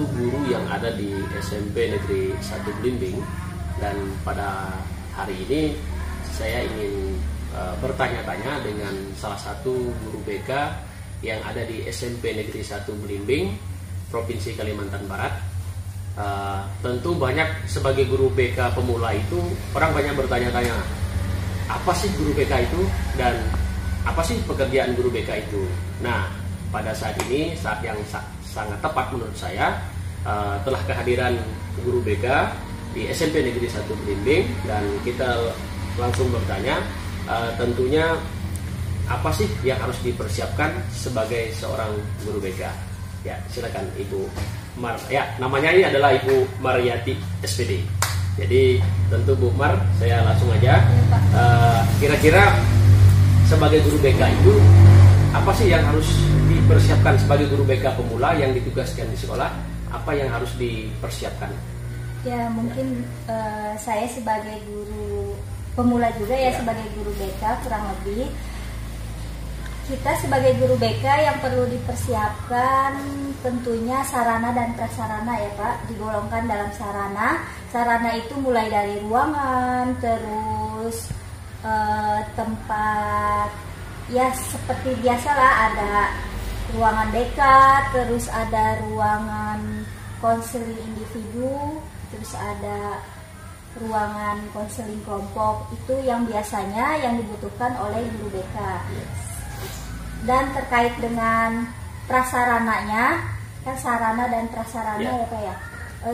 satu guru yang ada di SMP Negeri 1 Belimbing, dan pada hari ini saya ingin bertanya-tanya dengan salah satu guru BK yang ada di SMP Negeri 1 Belimbing, Provinsi Kalimantan Barat. Tentu banyak sebagai guru BK pemula itu orang banyak bertanya-tanya, apa sih guru BK itu dan apa sih pekerjaan guru BK itu. Nah, pada saat ini, saat yang sangat tepat menurut saya, telah kehadiran guru BK di SMP Negeri 1 Belimbing, dan kita langsung bertanya, tentunya apa sih yang harus dipersiapkan sebagai seorang guru BK. Ya, silakan Ibu Mar. Ya, namanya ini adalah Ibu Maryati SPD. Jadi tentu Bu Mar, saya langsung aja. Kira-kira sebagai guru BK itu apa sih yang harus dipersiapkan sebagai guru BK pemula yang ditugaskan di sekolah? Apa yang harus dipersiapkan? Ya, mungkin saya sebagai guru pemula juga ya, sebagai guru BK kurang lebih. Kita sebagai guru BK yang perlu dipersiapkan tentunya sarana dan prasarana ya Pak, digolongkan dalam sarana. Sarana itu mulai dari ruangan, terus tempat ya seperti biasalah, ada ruangan BK, terus ada ruangan konseling individu, terus ada ruangan konseling kelompok. Itu yang biasanya yang dibutuhkan oleh guru BK. Dan terkait dengan prasarananya, kan sarana dan prasarana ya Pak ya.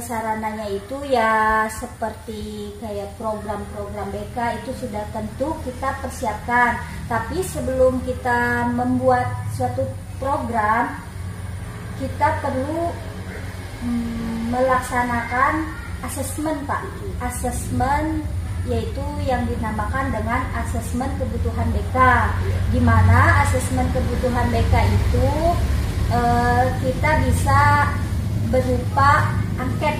Sarananya itu ya seperti kayak program-program BK itu sudah tentu kita persiapkan. Tapi sebelum kita membuat suatu program, kita perlu melaksanakan asesmen Pak. Asesmen yaitu yang dinamakan dengan asesmen kebutuhan BK. Di mana asesmen kebutuhan BK itu kita bisa berupa angket.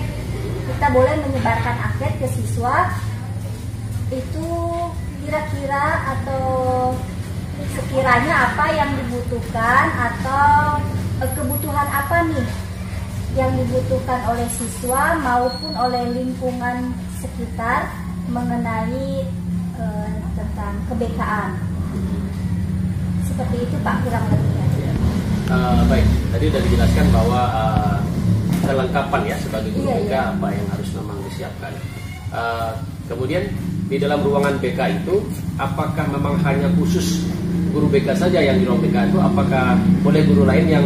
Kita boleh menyebarkan angket ke siswa. Itu kira-kira atau sekiranya apa yang dibutuhkan atau kebutuhan apa nih yang dibutuhkan oleh siswa maupun oleh lingkungan sekitar mengenai tentang ke-BK-an. Seperti itu Pak, kurang lebihnya. Baik, tadi sudah dijelaskan bahwa kelengkapan ya sebagai guru BK apa yang harus memang disiapkan. Kemudian di dalam ruangan BK itu, apakah memang hanya khusus guru BK saja yang di ruang BK itu? Apakah boleh guru lain yang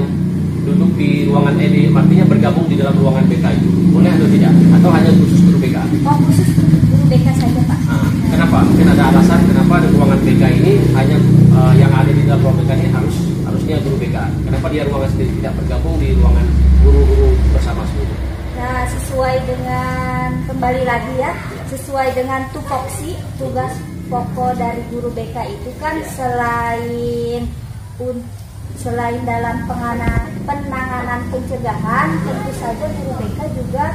duduk di ruangan ini, artinya bergabung di dalam ruangan BK itu? Boleh atau tidak? Atau hanya khusus guru BK? Oh, khusus guru BK saja Pak. Kenapa? Mungkin ada alasan kenapa di ruangan BK ini hanya yang ada di dalam ruang BK ini harusnya guru BK. Kenapa dia ruangan sendiri tidak bergabung di ruangan guru-guru bersama seluruh? Nah, sesuai dengan, kembali lagi ya, sesuai dengan tupoksi, tugas pokok dari guru BK itu kan selain dalam penanganan pencegahan, tentu saja guru BK juga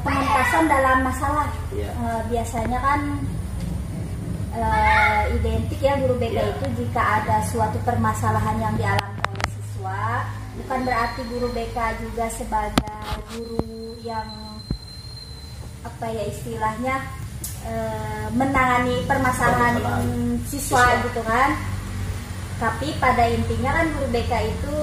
pengentasan dalam masalah. Biasanya kan identik ya guru BK itu jika ada suatu permasalahan yang dialami oleh siswa. Bukan berarti guru BK juga sebagai guru yang apa ya istilahnya menangani permasalahan siswa gitu kan. Tapi pada intinya kan guru BK itu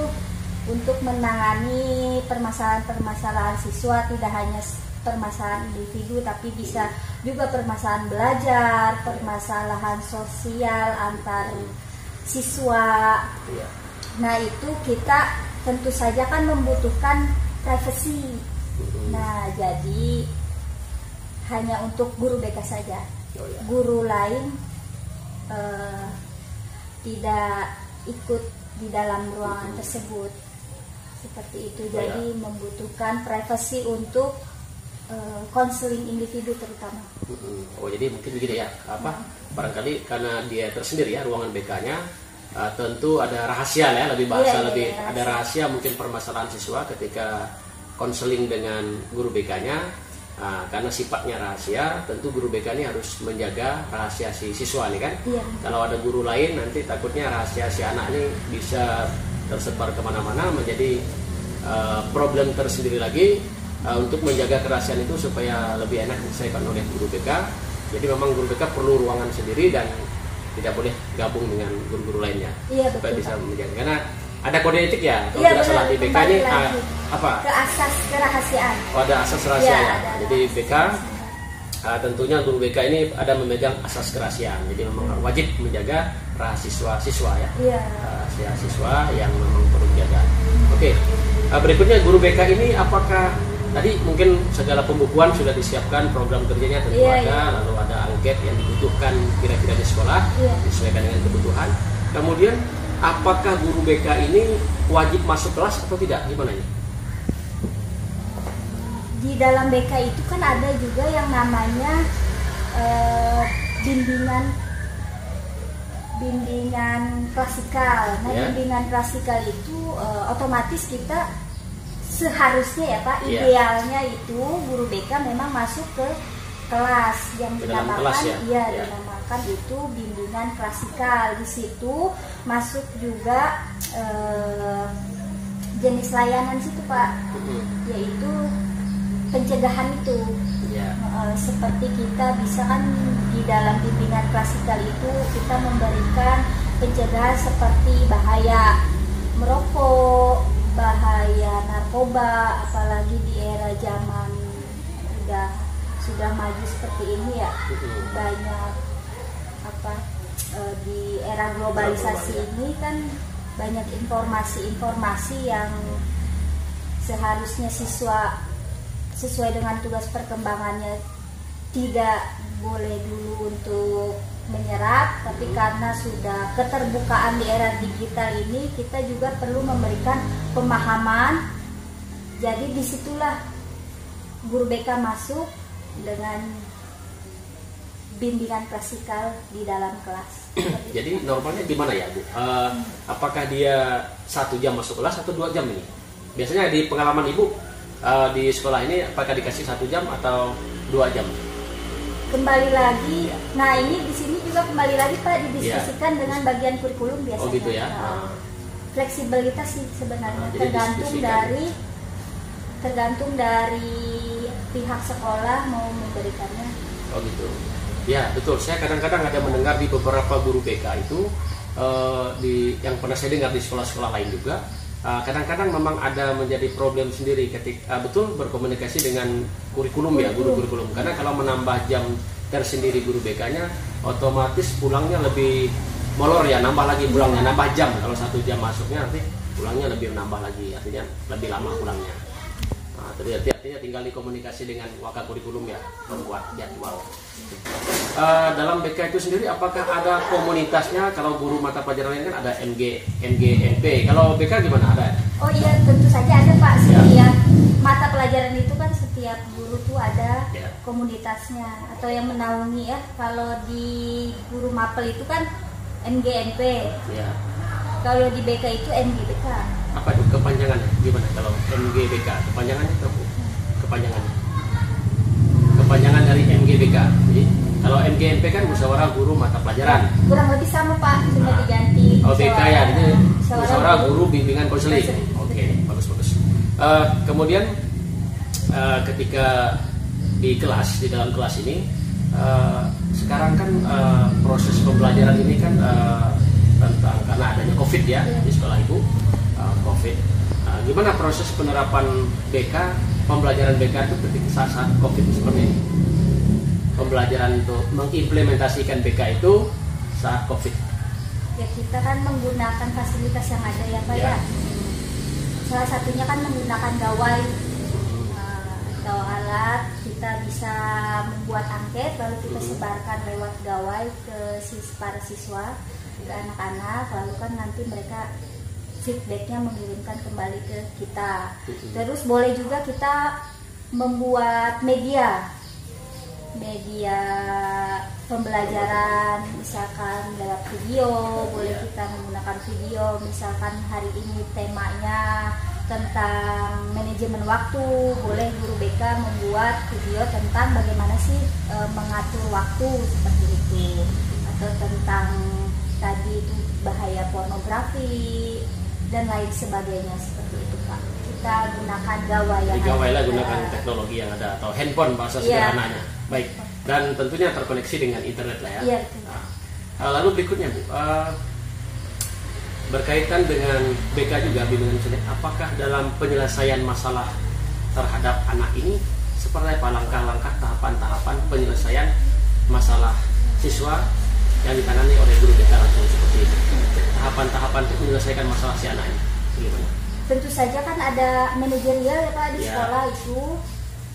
untuk menangani permasalahan-permasalahan siswa, tidak hanya permasalahan individu tapi bisa juga permasalahan belajar, permasalahan sosial antar siswa. Nah, itu kita tentu saja kan membutuhkan privasi. Nah, jadi hanya untuk guru BK saja. Guru lain tidak ikut di dalam ruangan tersebut. Seperti itu. Jadi membutuhkan privasi untuk konseling individu terutama. Oh, jadi mungkin begini ya, barangkali karena dia tersendiri ya ruangan BK-nya, tentu ada rahasia ya, ada rahasia mungkin permasalahan siswa ketika konseling dengan guru BK-nya. Karena sifatnya rahasia, tentu guru BK ini harus menjaga rahasia si siswa nih kan. Kalau ada guru lain nanti takutnya rahasia si anak ini bisa tersebar kemana-mana, menjadi problem tersendiri lagi untuk menjaga kerahasiaan itu supaya lebih enak diselesaikan oleh guru BK. Jadi memang guru BK perlu ruangan sendiri dan tidak boleh gabung dengan guru-guru lainnya, Iya, supaya betul, bisa Pak. menjaga. Karena ada kode etik ya, kalau Iya, tidak salah di benar, BK ini kembali lagi apa? ke asas kerahasiaan. Oh, ada asas rahasia Iya, ya. ada Jadi asas BK kerahasiaan. tentunya guru BK ini ada memegang asas kerahasiaan. Jadi memang wajib menjaga rahasia siswa ya. Iya. Rahasia siswa yang memang perlu dijaga. Oke. Berikutnya guru BK ini apakah tadi mungkin segala pembukuan sudah disiapkan, program kerjanya tentu Iya, ada, iya. lalu ada angket yang dibutuhkan kira-kira di sekolah, Iya. disesuaikan dengan kebutuhan. Kemudian apakah guru BK ini wajib masuk kelas atau tidak? Gimana ini? Di dalam BK itu kan ada juga yang namanya bimbingan klasikal. Nah, Ya. bimbingan klasikal itu otomatis kita seharusnya ya Pak, Ya. idealnya itu guru BK memang masuk ke kelas yang Ke dalam dinamakan, kelas ya? iya, Ya. dinamakan itu bimbingan klasikal. Di situ masuk juga jenis layanan situ Pak, yaitu pencegahan itu. Ya. Seperti kita bisa kan di dalam bimbingan klasikal itu kita memberikan pencegahan seperti bahaya merokok, bahaya narkoba, apalagi di era zaman sudah maju seperti ini ya, banyak di era globalisasi ini kan banyak informasi-informasi yang seharusnya siswa sesuai dengan tugas perkembangannya tidak boleh dulu untuk menyerap, tapi karena sudah keterbukaan di era digital ini, kita juga perlu memberikan pemahaman. Jadi disitulah guru BK masuk dengan bimbingan klasikal di dalam kelas. Jadi normalnya gimana ya Bu? Apakah dia 1 jam masuk kelas atau 2 jam ini? Biasanya di pengalaman Ibu di sekolah ini apakah dikasih 1 jam atau 2 jam? Kembali lagi, nah ini di sini juga kembali lagi Pak didiskusikan dengan bagian kurikulum biasanya. Oh gitu ya. Fleksibilitas sih sebenarnya Jadi tergantung dari pihak sekolah mau memberikannya. Oh gitu. Ya betul. Saya kadang-kadang ada mendengar di beberapa guru BK itu yang pernah saya dengar di sekolah-sekolah lain juga. Kadang-kadang memang ada menjadi problem sendiri ketika betul berkomunikasi dengan kurikulum ya, guru kurikulum. Karena kalau menambah jam tersendiri guru BK-nya, otomatis pulangnya lebih molor ya, nambah lagi pulangnya, nambah jam. Kalau 1 jam masuknya nanti pulangnya lebih nambah lagi, artinya lebih lama pulangnya. Jadi artinya tinggal dikomunikasi dengan wakil kurikulum ya, membuat jadwal. Dalam BK itu sendiri apakah ada komunitasnya? Kalau guru mata pelajaran lain kan ada MGMP. Kalau BK gimana, ada? Oh iya, tentu saja ada Pak. Setiap mata pelajaran itu kan setiap guru tuh ada komunitasnya atau yang menaungi ya. Kalau di guru mapel itu kan MGMP. Ya. Kalau di BK itu MGBK. Apa itu kepanjangannya? Gimana kalau MGBK? Kepanjangannya apa? Kepanjangan dari MGBK. Jadi kalau MGMP kan musyawarah guru mata pelajaran. Kurang lebih sama Pak, cuma diganti. Oh BK ya, ini musyawarah guru bimbingan konseling. Oke, bagus. Kemudian ketika di dalam kelas ini sekarang kan proses pembelajaran ini kan tentang karena adanya COVID ya di sekolah Ibu, COVID. Gimana proses penerapan BK, pembelajaran BK itu ketika saat COVID seperti ini? Pembelajaran untuk mengimplementasikan BK itu saat COVID. Ya kita kan menggunakan fasilitas yang ada ya Pak ya. Salah satunya kan menggunakan gawai atau alat. Kita bisa membuat angket lalu kita sebarkan lewat gawai ke para siswa, ke anak-anak, lalu kan nanti mereka feedbacknya mengirimkan kembali ke kita. Terus boleh juga kita membuat media pembelajaran, misalkan lewat video, boleh kita menggunakan video, misalkan hari ini temanya tentang manajemen waktu, boleh guru BK membuat video tentang bagaimana sih mengatur waktu seperti itu, atau tentang tadi itu bahaya pornografi dan lain sebagainya seperti itu Pak. kita gunakan gawai yang Gawai lah, ada. gunakan teknologi yang ada atau handphone bahasa Iya. sederhananya. Baik. Dan tentunya terkoneksi dengan internet lah ya. Iya, betul. Nah, lalu berikutnya Bu, berkaitan dengan BK juga bimbingan internet, apakah dalam penyelesaian masalah terhadap anak ini seperti apa langkah-langkah tahapan-tahapan penyelesaian masalah siswa yang ditangani oleh guru BK langsung seperti itu? Tahapan-tahapan untuk menyelesaikan masalah si anak ini bagaimana? Tentu saja kan ada manajerial ya Pak di Ya. sekolah itu,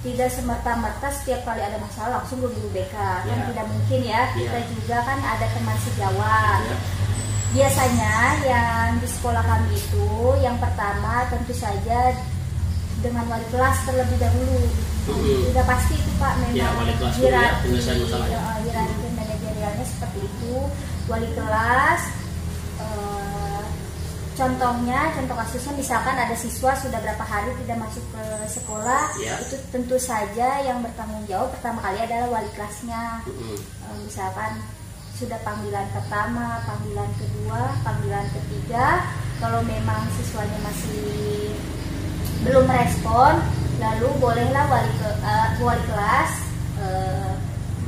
tidak semerta-merta setiap kali ada masalah langsung ke guru BK, kan Ya. tidak mungkin ya. Kita Ya. juga kan ada teman sejawat. Ya. Biasanya yang di sekolah kami itu yang pertama tentu saja dengan wali kelas terlebih dahulu. Sudah pasti itu Pak, memang Ya, wali kelas dulu ya, penyelesaian masalahnya. hierarki manajerialnya seperti itu. Wali kelas, contoh kasusnya misalkan ada siswa sudah berapa hari tidak masuk ke sekolah, Ya. itu tentu saja yang bertanggung jawab pertama kali adalah wali kelasnya. Misalkan sudah panggilan pertama, panggilan kedua, panggilan ketiga, kalau memang siswanya masih belum merespon, lalu bolehlah wali kelas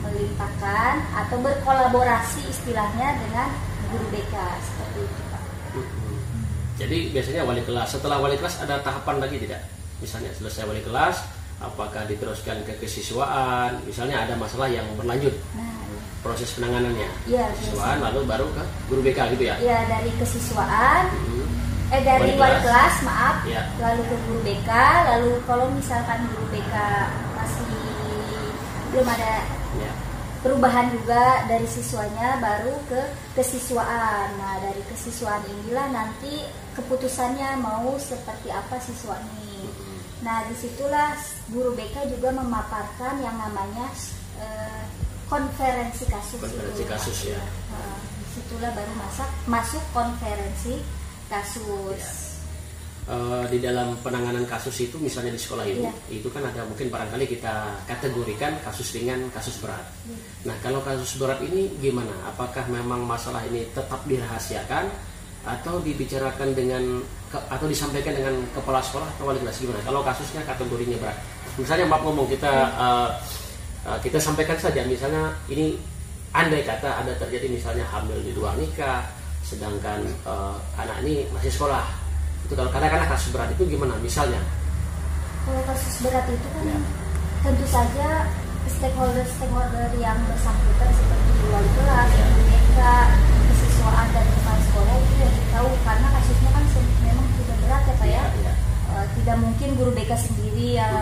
melimpahkan atau berkolaborasi istilahnya dengan guru BK seperti itu Pak. Jadi biasanya wali kelas, setelah wali kelas ada tahapan lagi tidak? Misalnya selesai wali kelas, apakah diteruskan ke kesiswaan? Misalnya ada masalah yang berlanjut, Nah, proses penanganannya, iya, kesiswaan lalu baru ke guru BK gitu ya? ya dari kesiswaan, Hmm. dari Wali wali kelas. kelas, maaf, Ya. lalu ke guru BK, lalu kalau misalkan guru BK masih belum ada Ya. perubahan juga dari siswanya, baru ke kesiswaan. Nah, dari kesiswaan inilah nanti keputusannya mau seperti apa siswa ini. Nah, disitulah guru BK juga memaparkan yang namanya konferensi kasus. Konferensi itu. kasus, ya. Nah, disitulah baru masuk konferensi kasus. Ya. Di dalam penanganan kasus itu misalnya di sekolah ini, Iya. itu kan ada mungkin barangkali kita kategorikan kasus ringan, kasus berat. Iya. Nah, kalau kasus berat ini gimana? Apakah memang masalah ini tetap dirahasiakan atau dibicarakan atau disampaikan dengan kepala sekolah atau wali kelas, gimana? Kalau kasusnya kategorinya berat, misalnya maaf ngomong kita sampaikan saja, misalnya ini andai kata ada terjadi misalnya hamil di luar nikah, sedangkan anak ini masih sekolah. Itu kalau katakanlah kasus berat itu gimana misalnya? Kalau kasus berat itu kan Ya. tentu saja stakeholder yang bersangkutan seperti wali kelas, Ya. guru BK, kesiswaan dan kepala sekolah itu yang tahu, karena kasusnya kan memang sudah berat ya Pak ya. Ya. Tidak mungkin guru BK sendiri yang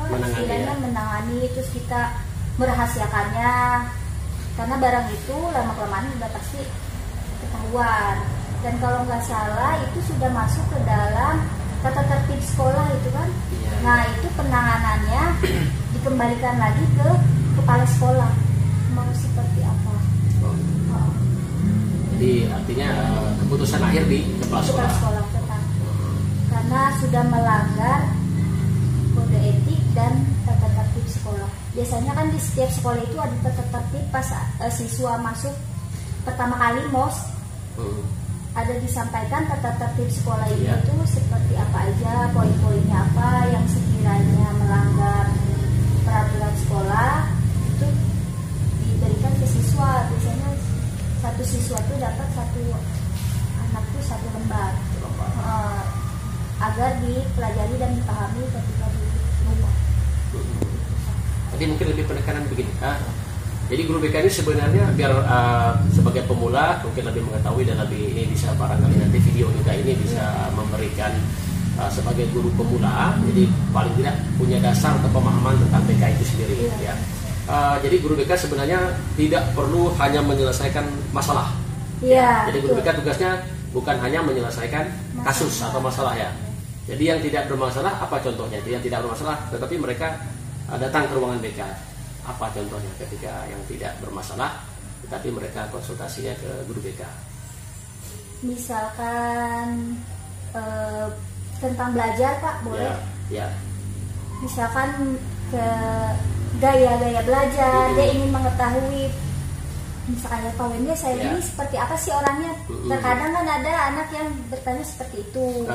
Menangani, istilahnya ya. menangani, terus kita merahasiakannya, karena barang itu lama-kelamaan sudah pasti ketahuan. Dan kalau nggak salah itu sudah masuk ke dalam tata tertib sekolah itu kan. Iya. Nah, itu penanganannya dikembalikan lagi ke kepala sekolah mau seperti apa. Oh, Jadi artinya keputusan akhir di kepala kepala sekolah. sekolah tentang, karena sudah melanggar kode etik dan tata tertib sekolah. Biasanya kan di setiap sekolah itu ada tata tertib pas siswa masuk pertama kali MOS. Ada disampaikan tata tertib sekolah itu, Iya. seperti apa aja, poin-poinnya apa yang sekiranya melanggar peraturan sekolah itu diberikan ke siswa. Biasanya satu siswa itu dapat satu anak itu satu lembar, agar dipelajari dan dipahami ketika di rumah. Jadi mungkin lebih penekanan begini. Jadi guru BK ini sebenarnya biar sebagai pemula mungkin lebih mengetahui dan lebih ini bisa barangkali nanti video juga ini bisa memberikan sebagai guru pemula, jadi paling tidak punya dasar atau pemahaman tentang BK itu sendiri. Iya. Ya. Jadi guru BK sebenarnya tidak perlu hanya menyelesaikan masalah. Iya. Jadi guru betul. BK tugasnya bukan hanya menyelesaikan kasus atau masalah ya. Jadi yang tidak bermasalah apa contohnya? Yang tidak bermasalah tetapi mereka datang ke ruangan BK. Apa contohnya ketika yang tidak bermasalah tetapi mereka konsultasinya ke guru BK? Misalkan tentang belajar Pak, boleh. Ya. Misalkan ke gaya-gaya belajar, dia ingin mengetahui misalnya Pak Wende, saya Ya. ini seperti apa sih orangnya? Terkadang kan ada anak yang bertanya seperti itu.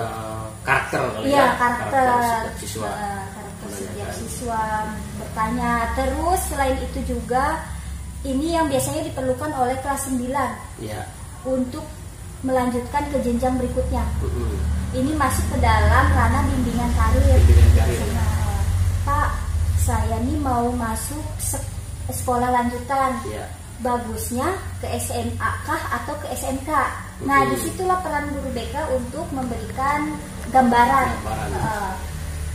Karakter kali Iya, ya, karakter setiap siswa. karakter setiap Menanyakan. siswa bertanya. Terus selain itu juga ini yang biasanya diperlukan oleh kelas 9 Ya. untuk melanjutkan ke jenjang berikutnya. Mm-mm. Ini masuk ke dalam ranah bimbingan karir. Bimbingan karir. Nah, Pak, saya nih mau masuk sekolah lanjutan. Ya. Bagusnya ke SMA kah atau ke SMK? Nah, disitulah peran guru BK untuk memberikan gambaran.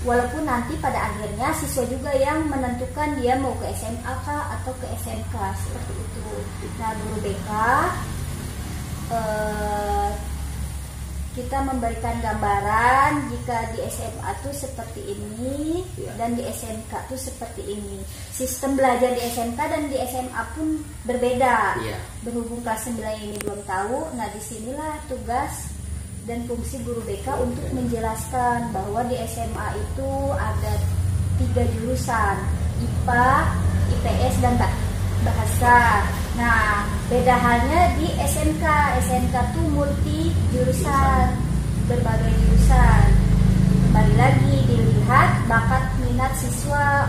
Walaupun nanti pada akhirnya siswa juga yang menentukan dia mau ke SMA kah atau ke SMK, seperti itu. Nah, guru BK kita memberikan gambaran jika di SMA tuh seperti ini dan di SMK tuh seperti ini. Sistem belajar di SMK dan di SMA pun berbeda. Berhubung kelas 9 ini belum tahu, nah disinilah tugas dan fungsi guru BK untuk menjelaskan bahwa di SMA itu ada 3 jurusan, IPA, IPS, dan bahasa. Nah, beda halnya di SMK. SMK tuh multi jurusan, berbagai jurusan. Kembali lagi dilihat bakat minat siswa,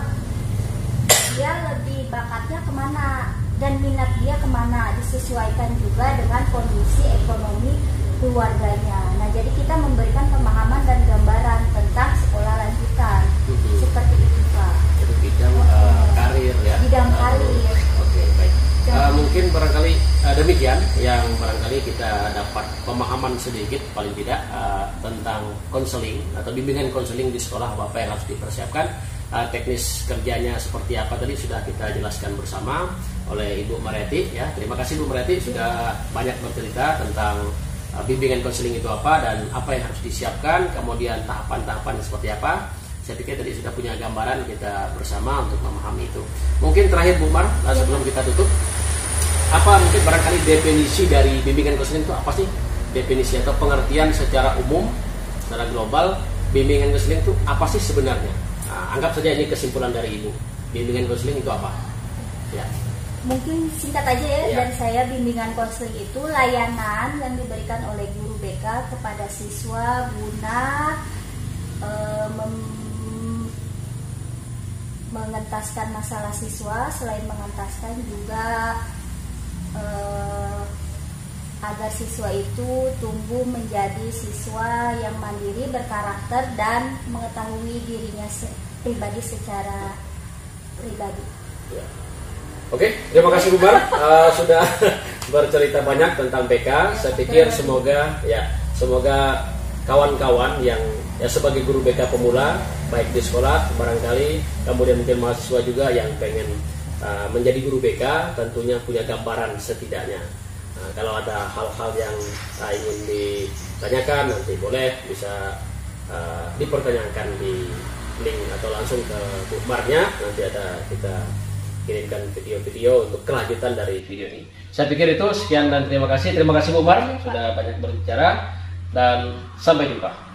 dia lebih bakatnya kemana dan minat dia kemana, disesuaikan juga dengan kondisi ekonomi keluarganya. Nah, jadi kita memberikan pemahaman dan gambaran tentang sekolah lanjutan. Seperti itu, Pak. Itu bidang karir ya. Bidang karir. Oke, baik. Mungkin barangkali demikian yang barangkali kita dapat pemahaman sedikit paling tidak tentang konseling atau bimbingan konseling di sekolah, Bapak yang harus dipersiapkan. Teknis kerjanya seperti apa tadi sudah kita jelaskan bersama oleh Ibu Mariati ya. Terima kasih Bu Mariati sudah banyak bercerita tentang bimbingan konseling itu apa dan apa yang harus disiapkan, kemudian tahapan-tahapan seperti apa. Saya pikir tadi sudah punya gambaran kita bersama untuk memahami itu. Mungkin terakhir Bu Mar, sebelum kita tutup, apa mungkin barangkali definisi dari bimbingan konseling itu apa sih? Definisi atau pengertian secara umum, secara global, bimbingan konseling itu apa sih sebenarnya? Nah, anggap saja ini kesimpulan dari Ibu. Bimbingan konseling itu apa? Ya. Mungkin singkat aja ya, dari saya bimbingan konseling itu layanan yang diberikan oleh guru BK kepada siswa guna mengentaskan masalah siswa, selain mengentaskan juga agar siswa itu tumbuh menjadi siswa yang mandiri, berkarakter, dan mengetahui dirinya pribadi secara pribadi. Oke, terima kasih Bu Mar sudah bercerita banyak tentang BK. Saya pikir semoga kawan-kawan yang sebagai guru BK pemula baik di sekolah barangkali, kemudian mungkin mahasiswa juga yang pengen menjadi guru BK tentunya punya gambaran setidaknya. Kalau ada hal-hal yang ingin ditanyakan nanti boleh bisa dipertanyakan di link atau langsung ke Bu Marnya, nanti ada kita kirimkan video-video untuk kelanjutan dari video ini. Saya pikir itu sekian dan terima kasih Bu Mar sudah banyak berbicara dan sampai jumpa.